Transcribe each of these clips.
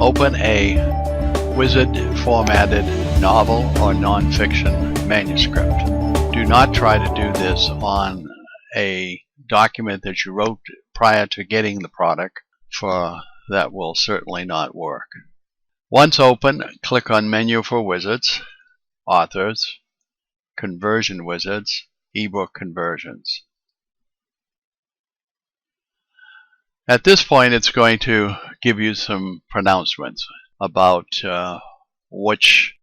Open a Wizard formatted novel or nonfiction manuscript. Do not try to do this on a document that you wrote prior to getting the product, for that will certainly not work. Once open, click on Menu for Wizards, Authors, Conversion Wizards, eBook Conversions. At this point, it's going to give you some pronouncements about which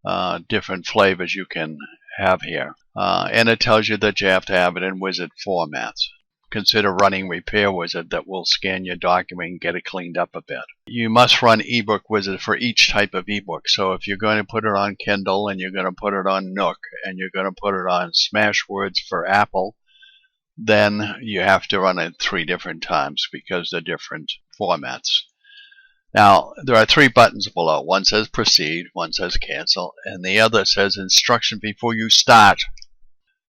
different flavors you can have here. And it tells you that you have to have it in Wizard formats. Consider running Repair Wizard that will scan your document and get it cleaned up a bit. You must run eBook Wizard for each type of ebook. So if you're going to put it on Kindle, and you're going to put it on Nook, and you're going to put it on Smashwords for Apple, then you have to run it 3 different times because they're different formats. Now, there are 3 buttons below. One says Proceed, one says Cancel, and the other says Instruction before you start.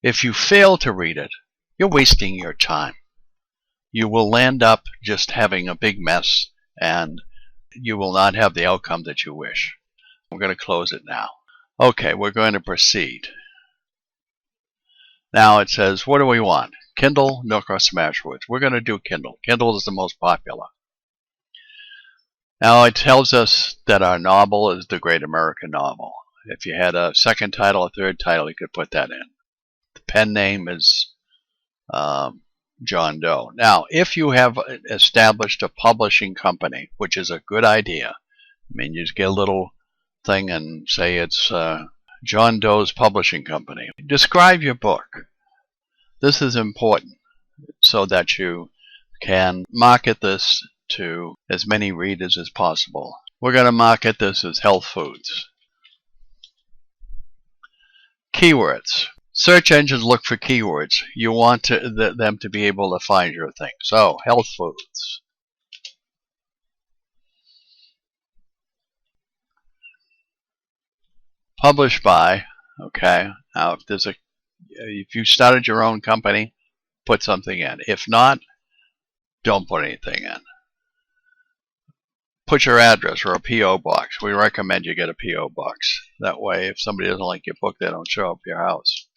If you fail to read it, you're wasting your time. You will end up just having a big mess, and you will not have the outcome that you wish. We're going to close it now. Okay, we're going to proceed. Now it says, what do we want? Kindle, Nook, or Smashwords? We're going to do Kindle. Kindle is the most popular. Now it tells us that our novel is the Great American Novel. If you had a second title, a third title, you could put that in. The pen name is John Doe. Now, if you have established a publishing company, which is a good idea, I mean, you just get a little thing and say it's John Doe's Publishing Company. Describe your book. This is important so that you can market this to as many readers as possible. We're going to market this as health foods. Keywords. Search engines look for keywords. You want them to be able to find your thing. So, health foods. Published by. Okay. Now, if you started your own company, put something in. If not, don't put anything in. Put your address or a P.O. box. We recommend you get a P.O. box. That way, if somebody doesn't like your book, they don't show up at your house.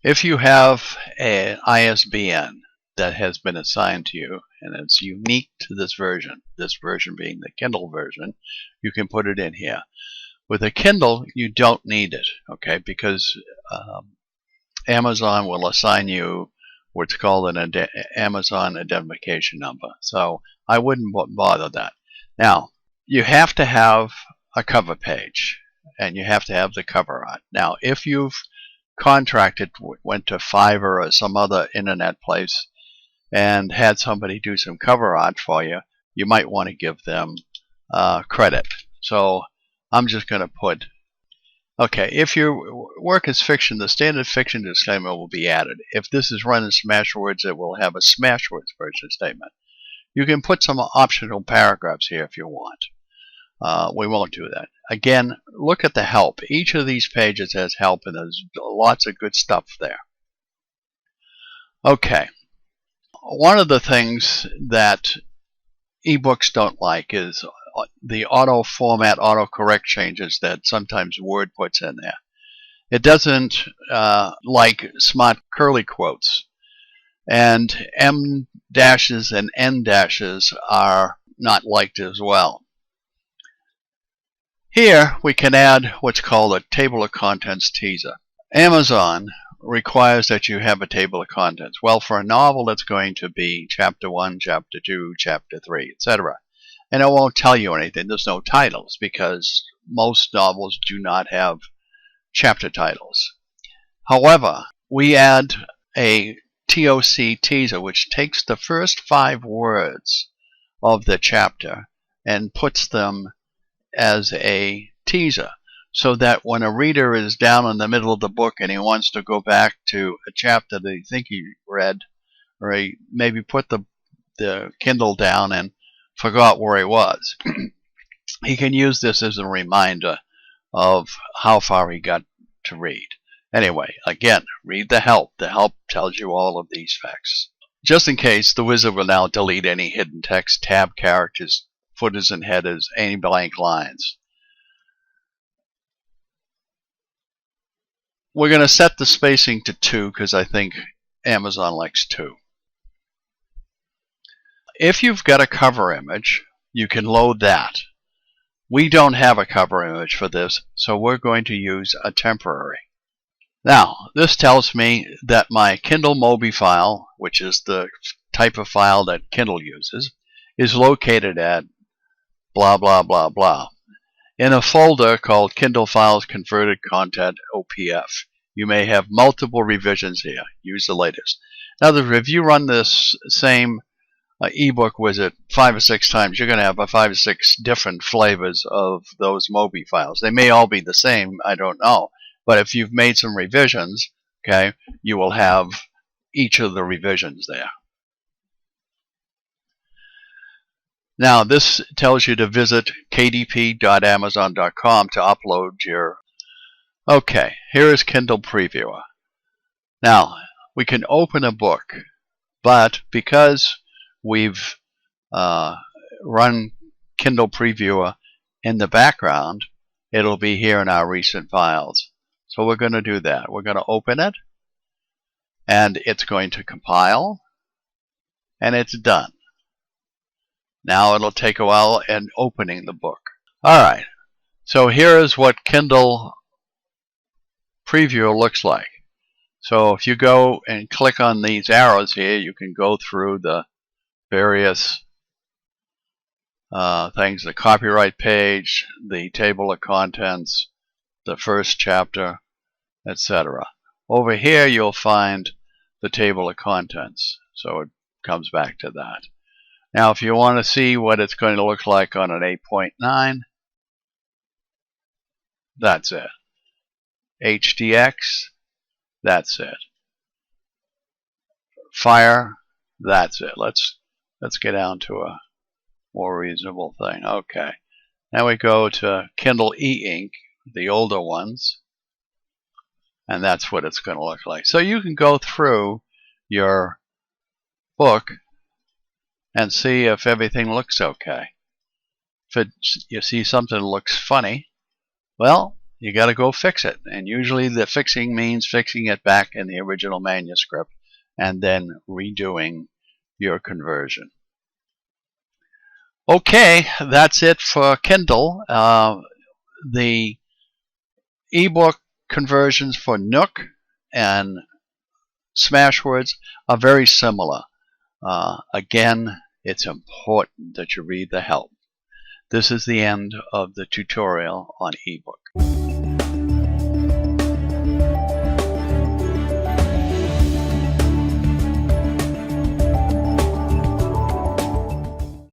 If you have an ISBN that has been assigned to you and it's unique to this version being the Kindle version, you can put it in here. With a Kindle, you don't need it, okay, because Amazon will assign you what's called an Amazon identification number. So I wouldn't bother that. Now, you have to have a cover page, and you have to have the cover art. Now, if you've contracted, went to Fiverr or some other internet place and had somebody do some cover art for you, you might want to give them credit. So I'm just going to put, okay, if your work is fiction, the standard fiction disclaimer will be added. If this is run in Smashwords, it will have a Smashwords version statement. You can put some optional paragraphs here if you want. We won't do that. Again, look at the help. Each of these pages has help, and there's lots of good stuff there. Okay. One of the things that ebooks don't like is the auto-format, auto-correct changes that sometimes Word puts in there. It doesn't like smart curly quotes. And M dashes and N dashes are not liked as well. Here we can add what's called a table of contents teaser. Amazon requires that you have a table of contents. Well, for a novel, it's going to be Chapter 1, Chapter 2, Chapter 3, etc. And it won't tell you anything. There's no titles because most novels do not have chapter titles. However, we add a TOC teaser, which takes the first 5 words of the chapter and puts them as a teaser, so that when a reader is down in the middle of the book and he wants to go back to a chapter that he think he read, or he maybe put the Kindle down and forgot where he was, he can use this as a reminder of how far he got to read. Anyway, again, read the help. The help tells you all of these facts. Just in case, the wizard will now delete any hidden text, tab characters, footers and headers, any blank lines. We're going to set the spacing to 2 because I think Amazon likes 2. If you've got a cover image, you can load that. We don't have a cover image for this, so we're going to use a temporary. Now, this tells me that my Kindle Mobi file, which is the type of file that Kindle uses, is located at blah, blah, blah, blah, in a folder called Kindle Files Converted Content OPF. You may have multiple revisions here. Use the latest. Now, if you run this same eBook Wizard 5 or 6 times, you're going to have 5 or 6 different flavors of those Mobi files. They may all be the same, I don't know. But if you've made some revisions, okay, you will have each of the revisions there. Now, this tells you to visit kdp.amazon.com to upload your... Okay, here is Kindle Previewer. Now, we can open a book, but because we've run Kindle Previewer in the background, it'll be here in our recent files. So we're going to do that. We're going to open it, and it's going to compile, and it's done. Now it'll take a while in opening the book. Alright, so here is what Kindle Preview looks like. So if you go and click on these arrows here, you can go through the various things, the copyright page, the table of contents, the first chapter, etc. Over here you'll find the table of contents, so it comes back to that. Now if you want to see what it's going to look like on an 8.9, that's it. HDX, that's it. Fire, that's it. Let's get down to a more reasonable thing. Okay. Now we go to Kindle e-ink, the older ones, and that's what it's going to look like. So you can go through your book and see if everything looks okay. If you see something that looks funny, well, you got to go fix it. And usually the fixing means fixing it back in the original manuscript and then redoing your conversion. Okay, that's it for Kindle. The ebook conversions for Nook and Smashwords are very similar. Again, it's important that you read the help. This is the end of the tutorial on ebook.